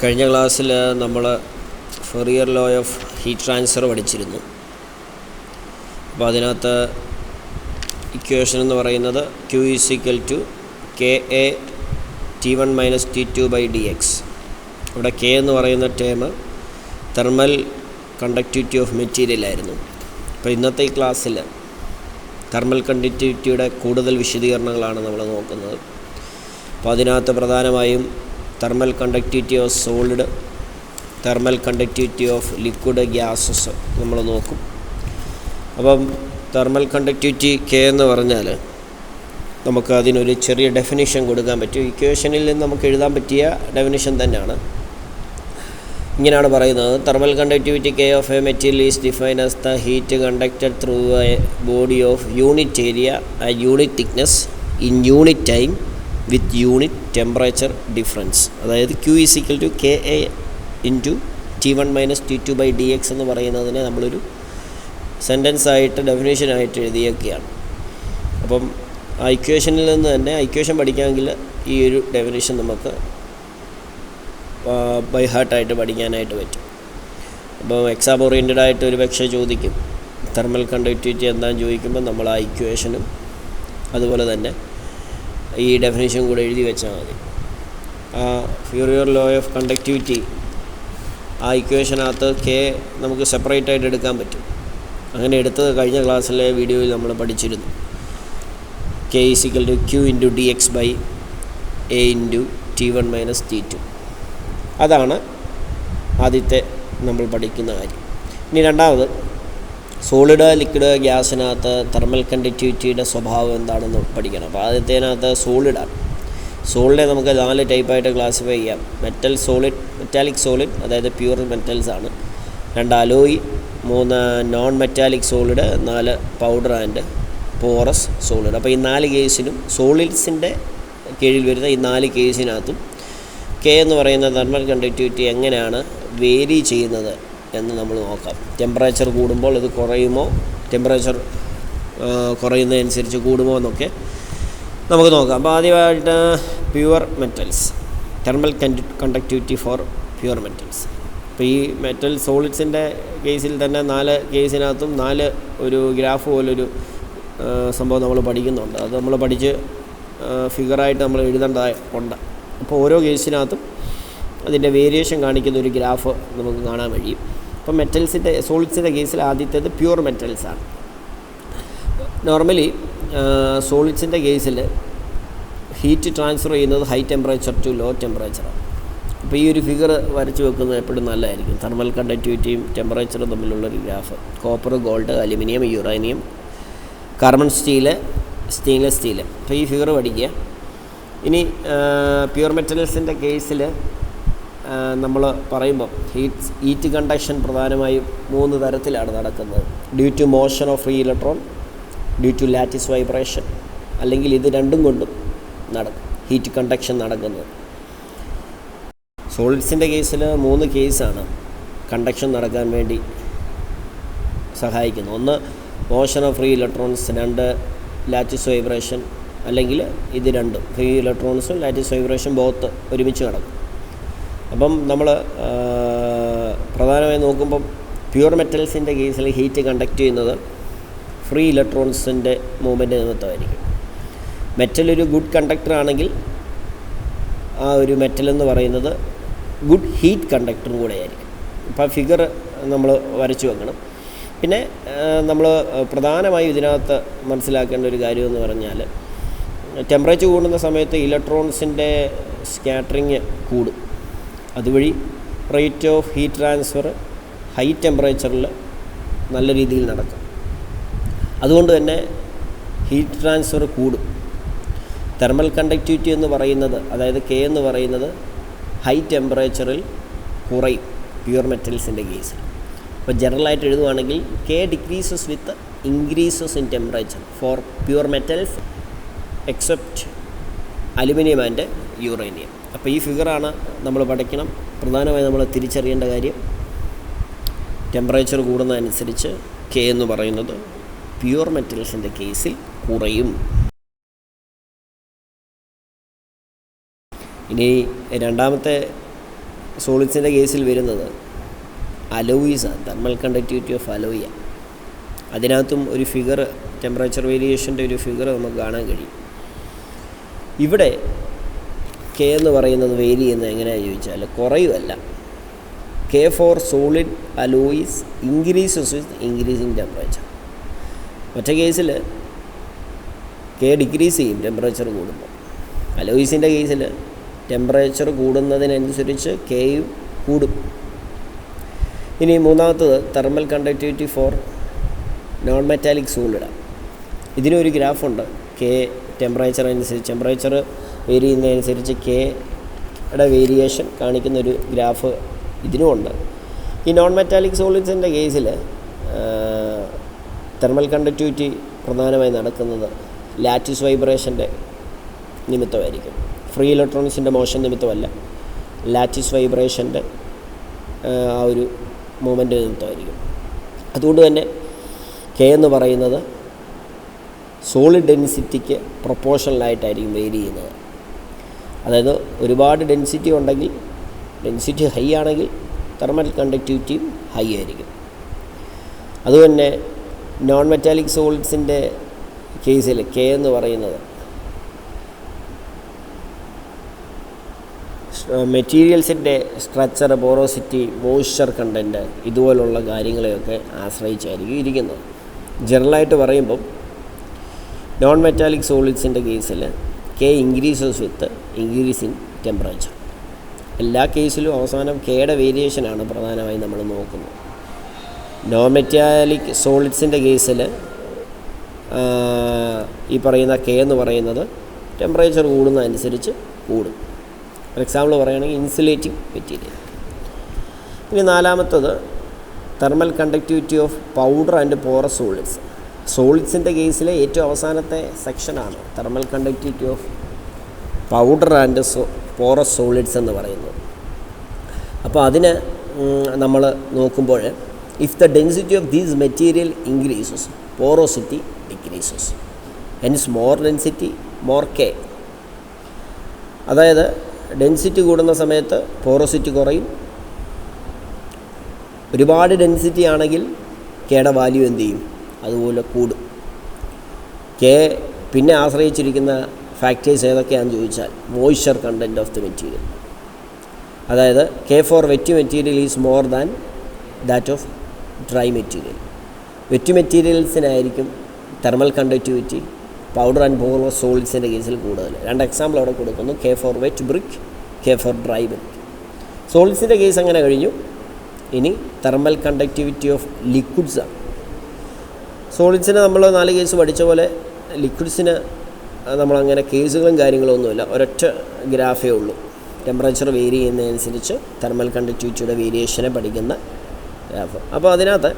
കഴിഞ്ഞ ക്ലാസ്സിൽ നമ്മൾ Fourier law of heat transfer പഠിച്ചിരുന്നു. അപ്പോൾ അതിനകത്ത് ഇക്വേഷൻ എന്ന് പറയുന്നത് Q = KA T1 - T2/dx. ഇവിടെ K എന്ന് പറയുന്ന term thermal conductivity of material ആയിരുന്നു. അപ്പോൾ ഇന്നത്തെ ഈ ക്ലാസ്സിൽ തെർമൽ കണ്ടക്ടിവിറ്റിയുടെ കൂടുതൽ വിശദീകരണങ്ങളാണ് നമ്മൾ നോക്കുന്നത്. അപ്പോൾ അതിനകത്ത് പ്രധാനമായും thermal conductivity of solid, thermal conductivity of liquid, gases നമ്മൾ നോക്കും. അപ്പം തെർമൽ കണ്ടക്ടിവിറ്റി K എന്ന് പറഞ്ഞാൽ നമുക്ക് അതിനൊരു ചെറിയ ഡെഫിനിഷൻ കൊടുക്കാൻ പറ്റും. ഇക്വേഷനിൽ നിന്ന് നമുക്ക് എഴുതാൻ പറ്റിയ ഡെഫിനിഷൻ തന്നെയാണ്. ഇങ്ങനെയാണ് പറയുന്നത്: thermal conductivity K of A material is defined as the heat conducted through A body of unit area and unit thickness in unit time with unit temperature difference. അതായത് Q = KA × T1 - T2/dx എന്ന് പറയുന്നതിനെ നമ്മളൊരു സെൻറ്റൻസായിട്ട് ഡെഫിനേഷനായിട്ട് എഴുതിയൊക്കെയാണ്. അപ്പം ആ ഇക്വേഷനിൽ നിന്ന് തന്നെ equation പഠിക്കാമെങ്കിൽ ഈ ഒരു ഡെഫിനേഷൻ നമുക്ക് ബൈ ഹാർട്ടായിട്ട് പഠിക്കാനായിട്ട് പറ്റും. അപ്പോൾ എക്സാം ഓറിയൻറ്റഡ് ആയിട്ട് ഒരു പക്ഷേ ചോദിക്കും, തെർമൽ കണ്ടക്ടിവിറ്റി എന്താണെന്ന് ചോദിക്കുമ്പോൾ നമ്മൾ ആ ഇക്വേഷനും അതുപോലെ തന്നെ ഈ ഡെഫിനേഷൻ കൂടെ എഴുതി വെച്ചാൽ മതി. ആ ഫൊറിയർ ലോ ഓഫ് കണ്ടക്ടിവിറ്റി ആ ഇക്വേഷനകത്ത് K നമുക്ക് സെപ്പറേറ്റ് ആയിട്ട് എടുക്കാൻ പറ്റും. അങ്ങനെ എടുത്തത് കഴിഞ്ഞ ക്ലാസ്സിലെ വീഡിയോയിൽ നമ്മൾ പഠിച്ചിരുന്നു. K = Q × dx/A × T1 - T2. അതാണ് ആദ്യത്തെ നമ്മൾ പഠിക്കുന്ന കാര്യം. ഇനി രണ്ടാമത്, സോളിഡ്, ലിക്വിഡ്, ഗ്യാസിനകത്ത് തെർമൽ കണ്ടക്ടിവിറ്റിയുടെ സ്വഭാവം എന്താണെന്ന് പഠിക്കണം. അപ്പോൾ ആദ്യത്തേനകത്ത് സോളിഡാണ്. സോളിനെ നമുക്ക് 4 ടൈപ്പായിട്ട് ക്ലാസിഫൈ ചെയ്യാം. മെറ്റാലിക് സോളിഡ്, അതായത് പ്യൂർ മെറ്റൽസ് ആണ്. 2 alloy, 3 non metallic solid, 4 powder and porous solid. അപ്പോൾ ഈ 4 കേസിനും സോളിഡ്സിൻ്റെ കീഴിൽ വരുന്ന ഈ 4 കേസിനകത്തും K എന്ന് പറയുന്ന തെർമൽ കണ്ടക്ടിവിറ്റി എങ്ങനെയാണ് വേരി ചെയ്യുന്നത് എന്ന് നമ്മൾ നോക്കാം. ടെമ്പറേച്ചർ കൂടുമ്പോൾ ഇത് കുറയുമോ, ടെമ്പറേച്ചർ കുറയുന്നതനുസരിച്ച് കൂടുമോ എന്നൊക്കെ നമുക്ക് നോക്കാം. അപ്പോൾ ആദ്യമായിട്ട് pure metals, thermal conductivity four pure metals. അപ്പോൾ ഈ മെറ്റൽ സോളിഡ്സിൻ്റെ കേസിൽ തന്നെ 4 കേസിനകത്തും 4 ഒരു ഗ്രാഫ് പോലൊരു സംഭവം നമ്മൾ പഠിക്കുന്നുണ്ട്. അത് നമ്മൾ പഠിച്ച് ഫിഗറായിട്ട് നമ്മൾ എഴുതേണ്ടതുണ്ട്. അപ്പോൾ ഓരോ കേസിനകത്തും അതിൻ്റെ വേരിയേഷൻ കാണിക്കുന്ന ഒരു ഗ്രാഫ് നമുക്ക് കാണാൻ കഴിയും. അപ്പോൾ സോളിഡ്സിൻ്റെ കേസിൽ ആദ്യത്തേത് പ്യുവർ മെറ്റൽസാണ്. നോർമലി സോളിഡ്സിൻ്റെ കേസിൽ ഹീറ്റ് ട്രാൻസ്ഫർ ചെയ്യുന്നത് ഹൈ ടെമ്പറേച്ചർ ടു ലോ ടെമ്പറേച്ചറാണ്. അപ്പോൾ ഈ ഒരു ഫിഗർ വരച്ച് വെക്കുന്നത് എപ്പോഴും നല്ലതായിരിക്കും. തെർമൽ കണ്ടക്ടിവിറ്റിയും ടെമ്പറേച്ചറും തമ്മിലുള്ളൊരു graph. Copper, gold, aluminium, uranium, carbon steel, stainless steel. അപ്പോൾ ഈ ഫിഗർ പഠിക്കുക. ഇനി പ്യുവർ മെറ്റൽസിൻ്റെ കേസിൽ നമ്മൾ പറയുമ്പോൾ ഹീറ്റ് കണ്ടക്ഷൻ പ്രധാനമായും 3 തരത്തിലാണ് നടക്കുന്നത്. Due to motion of free electron, due to lattice vibration, അല്ലെങ്കിൽ ഇത് രണ്ടും കൊണ്ടും നടക്കും ഹീറ്റ് കണ്ടക്ഷൻ നടക്കുന്നത്. സോളിഡ്സിൻ്റെ കേസിൽ 3 കേസാണ് കണ്ടക്ഷൻ നടക്കാൻ വേണ്ടി സഹായിക്കുന്നത്. 1 motion of free electrons, 2 lattice vibration, അല്ലെങ്കിൽ ഇത് രണ്ടും ഫ്രീ ഇലക്ട്രോൺസും ലാറ്റിസ് വൈബ്രേഷൻ ബോത്ത് ഒരുമിച്ച് നടക്കും. അപ്പം നമ്മൾ പ്രധാനമായും നോക്കുമ്പം പ്യുവർ മെറ്റൽസിൻ്റെ കേസിൽ ഹീറ്റ് കണ്ടക്ട് ചെയ്യുന്നത് ഫ്രീ ഇലക്ട്രോൺസിൻ്റെ മൂവ്മെൻറ്റ് നിമിത്തമായിരിക്കും. മെറ്റൽ ഒരു ഗുഡ് കണ്ടക്ടർ ആണെങ്കിൽ ആ ഒരു മെറ്റൽ എന്ന് പറയുന്നത് ഗുഡ് ഹീറ്റ് കണ്ടക്ടറും കൂടെ ആയിരിക്കും. അപ്പോൾ ഫിഗർ നമ്മൾ വരച്ചു വെക്കണം. പിന്നെ നമ്മൾ പ്രധാനമായും ഇതിനകത്ത് മനസ്സിലാക്കേണ്ട ഒരു കാര്യം എന്ന് പറഞ്ഞാൽ, ടെമ്പറേച്ചർ കൂടുന്ന സമയത്ത് ഇലക്ട്രോൺസിൻ്റെ സ്കാറ്ററിങ് കൂടും. അതുവഴി rate of heat transfer high ടെമ്പറേച്ചറിൽ നല്ല രീതിയിൽ നടക്കും. അതുകൊണ്ട് തന്നെ ഹീറ്റ് ട്രാൻസ്ഫർ കൂടും. തെർമൽ കണ്ടക്ടിവിറ്റി എന്ന് പറയുന്നത്, അതായത് K എന്ന് പറയുന്നത് ഹൈ ടെമ്പറേച്ചറിൽ കുറയും പ്യുവർ മെറ്റൽസിൻ്റെ കേസിൽ. അപ്പോൾ ജനറലായിട്ട് എഴുതുവാണെങ്കിൽ K decreases with increases in temperature four pure metals except aluminium and uranium. അപ്പോൾ ഈ ഫിഗറാണ് നമ്മൾ പഠിക്കണം. പ്രധാനമായും നമ്മൾ തിരിച്ചറിയേണ്ട കാര്യം, ടെമ്പറേച്ചർ കൂടുന്നതനുസരിച്ച് K എന്ന് പറയുന്നത് പ്യുവർ മെറ്റൽസിൻ്റെ കേസിൽ കുറയും. ഇനി രണ്ടാമത്തെ സോളിഡ്സിൻ്റെ കേസിൽ വരുന്നത് അലോയിസാണ്, തെർമൽ കണ്ടക്ടിവിറ്റി ഓഫ് അലോയ. അതിനകത്തും ഒരു ഫിഗർ, ടെമ്പറേച്ചർ വേരിയേഷൻ്റെ ഒരു ഫിഗർ നമുക്ക് കാണാൻ കഴിയും. ഇവിടെ കെ എന്ന് പറയുന്നത് വേരി ചെയ്യുന്നത് എങ്ങനെയാണെന്ന് ചോദിച്ചാൽ കുറയുമല്ല. K for solid alloys increases with increasing temperature. മറ്റേ കേസിൽ കെ ഡിക്രീസ് ചെയ്യും ടെമ്പറേച്ചർ കൂടുമ്പോൾ. അലോയിസിൻ്റെ കേസിൽ ടെമ്പറേച്ചർ കൂടുന്നതിനനുസരിച്ച് കെയും കൂടും. ഇനി മൂന്നാമത്തത് thermal conductivity for non metallic സോളിഡാണ്. ഇതിനൊരു ഗ്രാഫുണ്ട്. കെ ടെമ്പറേച്ചർ അനുസരിച്ച്, ടെമ്പറേച്ചർ വേരി ചെയ്യുന്നതനുസരിച്ച് കെയുടെ വേരിയേഷൻ കാണിക്കുന്നൊരു ഗ്രാഫ് ഇതിനുമുണ്ട്. ഈ നോൺ മെറ്റാലിക് സോളിഡ്സിൻ്റെ കേസിൽ തെർമൽ കണ്ടക്ടിവിറ്റി പ്രധാനമായി നടക്കുന്നത് ലാറ്റിസ് വൈബ്രേഷൻ്റെ നിമിത്തമായിരിക്കും. ഫ്രീ ഇലക്ട്രോൺസിൻ്റെ മോഷൻ നിമിത്തമല്ല, ലാറ്റിസ് വൈബ്രേഷൻ്റെ ആ ഒരു മൂവ്മെൻറ്റ് നിമിത്തമായിരിക്കും. അതുകൊണ്ട് തന്നെ കെ എന്ന് പറയുന്നത് സോളിഡ് ഡെൻസിറ്റിക്ക് പ്രൊപ്പോർഷണലായിട്ടായിരിക്കും വേരി ചെയ്യുന്നത്. അതായത് ഒരുപാട് ഡെൻസിറ്റി ഉണ്ടെങ്കിൽ, ഡെൻസിറ്റി ഹൈ ആണെങ്കിൽ തെർമൽ കണ്ടക്ടിവിറ്റിയും ഹൈ ആയിരിക്കും. അതുതന്നെ നോൺ മെറ്റാലിക് സോളിഡ്സിൻ്റെ കേസിൽ കെ എന്ന് പറയുന്നത് മെറ്റീരിയൽസിൻ്റെ സ്ട്രക്ചർ, പോറോസിറ്റി, മോയ്സ്ചർ കണ്ടൻറ്റ് ഇതുപോലുള്ള കാര്യങ്ങളെയൊക്കെ ആശ്രയിച്ചായിരിക്കും ഇരിക്കുന്നത്. ജനറലായിട്ട് പറയുമ്പം നോൺ മെറ്റാലിക് സോളിഡ്സിൻ്റെ കേസിൽ K increases with increase in temperature. എല്ലാ കേസിലും അവസാനം കെയുടെ വേരിയേഷനാണ് പ്രധാനമായും നമ്മൾ നോക്കുന്നത്. നോൺ മെറ്റാലിക് സോളിഡ്സിൻ്റെ കേസിൽ ഈ പറയുന്ന കെ എന്ന് പറയുന്നത് ടെമ്പറേച്ചർ കൂടുന്നതനുസരിച്ച് കൂടും. ഫോർ എക്സാമ്പിൾ പറയുകയാണെങ്കിൽ ഇൻസുലേറ്റിംഗ് മെറ്റീരിയൽ. ഇനി നാലാമത്തത് thermal conductivity of powder and porous solids. സോളിഡ്സിൻ്റെ കേസിലെ ഏറ്റവും അവസാനത്തെ സെക്ഷനാണ് thermal conductivity of powder and porous solids എന്ന് പറയുന്നത്. അപ്പോൾ അതിന് നമ്മൾ നോക്കുമ്പോൾ if the density of these material increases, porosity decreases. Hence more density more K. അതായത് ഡെൻസിറ്റി കൂടുന്ന സമയത്ത് പോറോസിറ്റി കുറയും. ഒരുപാട് ഡെൻസിറ്റി ആണെങ്കിൽ കെയുടെ വാല്യൂ എന്ത് ചെയ്യും? അതുപോലെ കൂടും. കെ പിന്നെ ആശ്രയിച്ചിരിക്കുന്ന ഫാക്ടേഴ്സ് ഏതൊക്കെയാണെന്ന് ചോദിച്ചാൽ moisture content of the material. അതായത് K for wet material is more than that of dry material. Wet മെറ്റീരിയൽസിനായിരിക്കും thermal conductivity powder and porous സോളിഡ്സിൻ്റെ കേസിൽ കൂടുതൽ. രണ്ട് എക്സാമ്പിൾ അവിടെ കൊടുക്കുന്നു. K for wet brick, K for dry brick. സോളിഡ്സിൻ്റെ case അങ്ങനെ കഴിഞ്ഞു. ഇനി തെർമൽ കണ്ടക്ടിവിറ്റി ഓഫ് ലിക്വിഡ്സാണ്. സോളിഡ്സിന് നമ്മൾ 4 കേസ് പഠിച്ച പോലെ ലിക്വിഡ്സിന് നമ്മളങ്ങനെ കേസുകളും കാര്യങ്ങളും ഒന്നുമില്ല, ഒരൊറ്റ ഗ്രാഫേ ഉള്ളൂ. ടെമ്പറേച്ചർ വേരി ചെയ്യുന്നതനുസരിച്ച് തെർമൽ കണ്ടക്ടിവിറ്റിയുടെ വേരിയേഷനെ പഠിക്കുന്ന ഗ്രാഫ്. അപ്പോൾ അതിനകത്ത്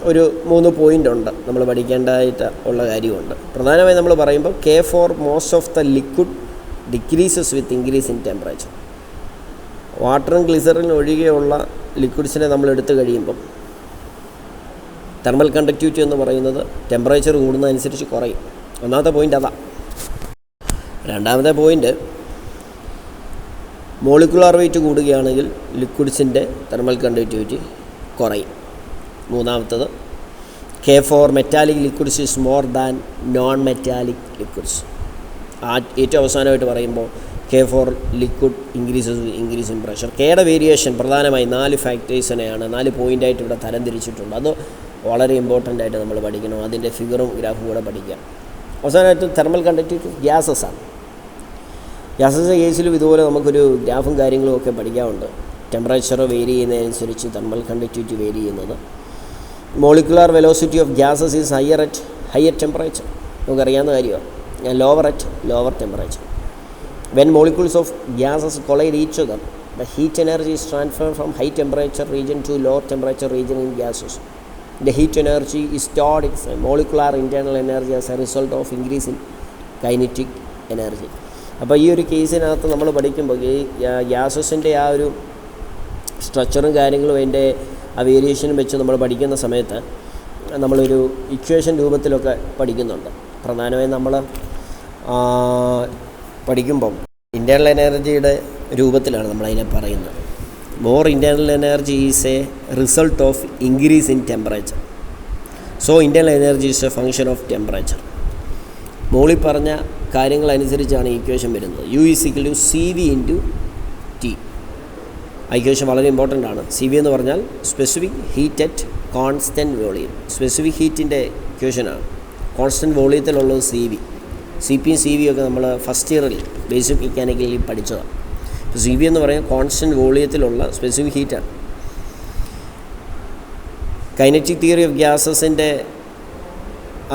ഒരു 3 പോയിൻ്റ് ഉണ്ട് നമ്മൾ പഠിക്കേണ്ടതായിട്ട് ഉള്ള കാര്യമുണ്ട്. പ്രധാനമായും നമ്മൾ പറയുമ്പോൾ K for most of the liquid decreases with increase in temperature. വാട്ടറും ഗ്ലിസറിനും ഒഴികെയുള്ള ലിക്വിഡ്സിനെ നമ്മൾ എടുത്തു കഴിയുമ്പം തെർമൽ കണ്ടക്ടിവിറ്റി എന്ന് പറയുന്നത് ടെമ്പറേച്ചർ കൂടുന്നതനുസരിച്ച് കുറയും. ഒന്നാമത്തെ പോയിൻ്റ് അതാണ്. രണ്ടാമത്തെ പോയിൻ്റ് മോളിക്കുലാർ വെയിറ്റ് കൂടുകയാണെങ്കിൽ ലിക്വിഡ്സിൻ്റെ തെർമൽ കണ്ടക്ടിവിറ്റി കുറയും. മൂന്നാമത്തത് K for metallic liquids is more than non metallic liquids. ഏറ്റവും അവസാനമായിട്ട് പറയുമ്പോൾ K for liquid increase in pressure. കെയുടെ വേരിയേഷൻ പ്രധാനമായും 4 ഫാക്ടേഴ്സിനെയാണ് 4 പോയിൻ്റായിട്ട് ഇവിടെ തരംതിരിച്ചിട്ടുണ്ട്. അത് വളരെ ഇമ്പോർട്ടൻ്റ് ആയിട്ട് നമ്മൾ പഠിക്കണം. അതിൻ്റെ ഫിഗറും ഗ്രാഫും കൂടെ പഠിക്കാം. അവസാനമായിട്ട് തെർമൽ കണ്ടക്ടിവിറ്റി ഓഫ് ഗ്യാസസാണ്. ഗ്യാസസിൻ്റെ കേസിലും ഇതുപോലെ നമുക്കൊരു ഗ്രാഫും കാര്യങ്ങളും ഒക്കെ പഠിക്കാറുണ്ട്. ടെമ്പറേച്ചർ വേരി ചെയ്യുന്നതനുസരിച്ച് തെർമൽ കണ്ടക്ടിവിറ്റി വേരി ചെയ്യുന്നത്. Molecular velocity of gases is higher temperature. നമുക്കറിയാവുന്ന കാര്യമാണ്. Lower at lower temperature. When molecules of gases collide each other, the heat energy is transferred from high temperature region to lower temperature region in gases. The heat energy is stored in molecular internal energy as a result of increase in kinetic energy. അപ്പോൾ ഈ ഒരു കേസിനകത്ത് നമ്മൾ പഠിക്കുമ്പോൾ ഈ ഗ്യാസസിൻ്റെ ആ ഒരു സ്ട്രക്ചറും കാര്യങ്ങളും അതിൻ്റെ ആ വേരിയേഷനും വെച്ച് നമ്മൾ പഠിക്കുന്ന സമയത്ത് നമ്മളൊരു ഇക്വേഷൻ രൂപത്തിലൊക്കെ പഠിക്കുന്നുണ്ട്. പ്രധാനമായും നമ്മൾ പഠിക്കുമ്പം ഇൻറ്റേർണൽ എനർജിയുടെ രൂപത്തിലാണ് നമ്മളതിനെ പറയുന്നത്. More internal energy is a result of increase in temperature. So internal energy is a function of temperature. മുകളിൽ പറഞ്ഞ കാര്യങ്ങളനുസരിച്ചാണ് ഇക്വേഷൻ വരുന്നത്. U = CV × T. ഇക്വേഷൻ വളരെ ഇമ്പോർട്ടൻ്റ് ആണ്. CV എന്ന് പറഞ്ഞാൽ specific heat at constant volume. Specific ഹീറ്റിൻ്റെ ഇക്വേഷനാണ്. കോൺസ്റ്റൻറ്റ് വോളിയത്തിലുള്ളത് CV. CP യും CV ഒക്കെ നമ്മൾ ഫസ്റ്റ് ഇയറിൽ ബേസിക് മെക്കാനിക്കലിൽ പഠിച്ചതാണ്. അപ്പോൾ CV എന്ന് പറയുന്നത് കോൺസ്റ്റൻറ്റ് വോളിയത്തിലുള്ള സ്പെസിഫിക് ഹീറ്റാണ്. കൈനറ്റിക് തിയറി ഓഫ് ഗ്യാസസിൻ്റെ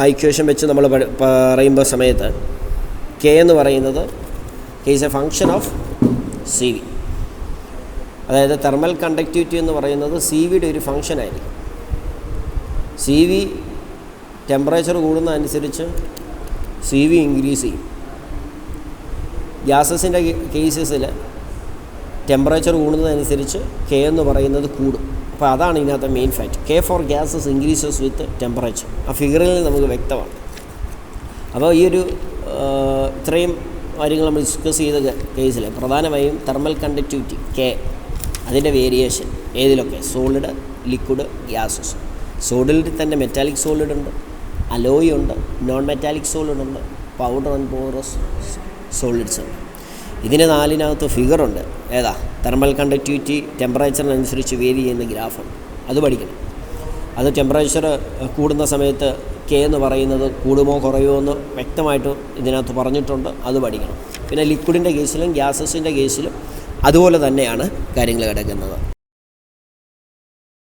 ആ ഇക്വേഷൻ വെച്ച് നമ്മൾ പറയുമ്പോൾ സമയത്ത് K എന്ന് പറയുന്നത് is a function of CV. അതായത് തെർമൽ കണ്ടക്ടിവിറ്റി എന്ന് പറയുന്നത് CV ഒരു ഫങ്ഷനായിരിക്കും. CV ടെമ്പറേച്ചർ കൂടുന്നതനുസരിച്ച് CV ഇൻക്രീസ് ചെയ്യും. ഗ്യാസസിൻ്റെ കേസസിൽ ടെമ്പറേച്ചർ കൂടുന്നതനുസരിച്ച് K എന്ന് പറയുന്നത് കൂടും. അപ്പോൾ അതാണ് ഇതിനകത്ത് main fact. K for gases increases with temperature. ആ ഫിഗറിൽ നമുക്ക് വ്യക്തമാണ്. അപ്പോൾ ഈ ഒരു ഇത്രയും കാര്യങ്ങൾ നമ്മൾ ഡിസ്കസ് ചെയ്ത കേസിൽ പ്രധാനമായും തെർമൽ കണ്ടക്ടിവിറ്റി K, അതിൻ്റെ വേരിയേഷൻ ഏതിലൊക്കെ സോളിഡ്, ലിക്വിഡ്, ഗ്യാസസ്. സോളിഡിൽ തന്നെ മെറ്റാലിക് സോളിഡ് ഉണ്ട്, അലോയ് ഉണ്ട്, നോൺ മെറ്റാലിക് സോളിഡ് ഉണ്ട്, പൗഡർ ആൻഡ് പോറസ് സോളിഡ്സ് ഉണ്ട്. ഇതിന് 4-നകത്ത് ഫിഗറുണ്ട്. ഏതാ? തെർമൽ കണ്ടക്ടിവിറ്റി ടെമ്പറേച്ചറിനനുസരിച്ച് വേരി ചെയ്യുന്ന ഗ്രാഫുണ്ട്. അത് പഠിക്കണം. അത് ടെമ്പറേച്ചർ കൂടുന്ന സമയത്ത് K എന്ന് പറയുന്നത് കൂടുമോ കുറയുമോ എന്ന് വ്യക്തമായിട്ട് ഇതിനകത്ത് പറഞ്ഞിട്ടുണ്ട്. അത് പഠിക്കണം. പിന്നെ ലിക്വിഡിൻ്റെ കേസിലും ഗ്യാസസിൻ്റെ കേസിലും അതുപോലെ തന്നെയാണ് കാര്യങ്ങൾ കിടക്കുന്നത്.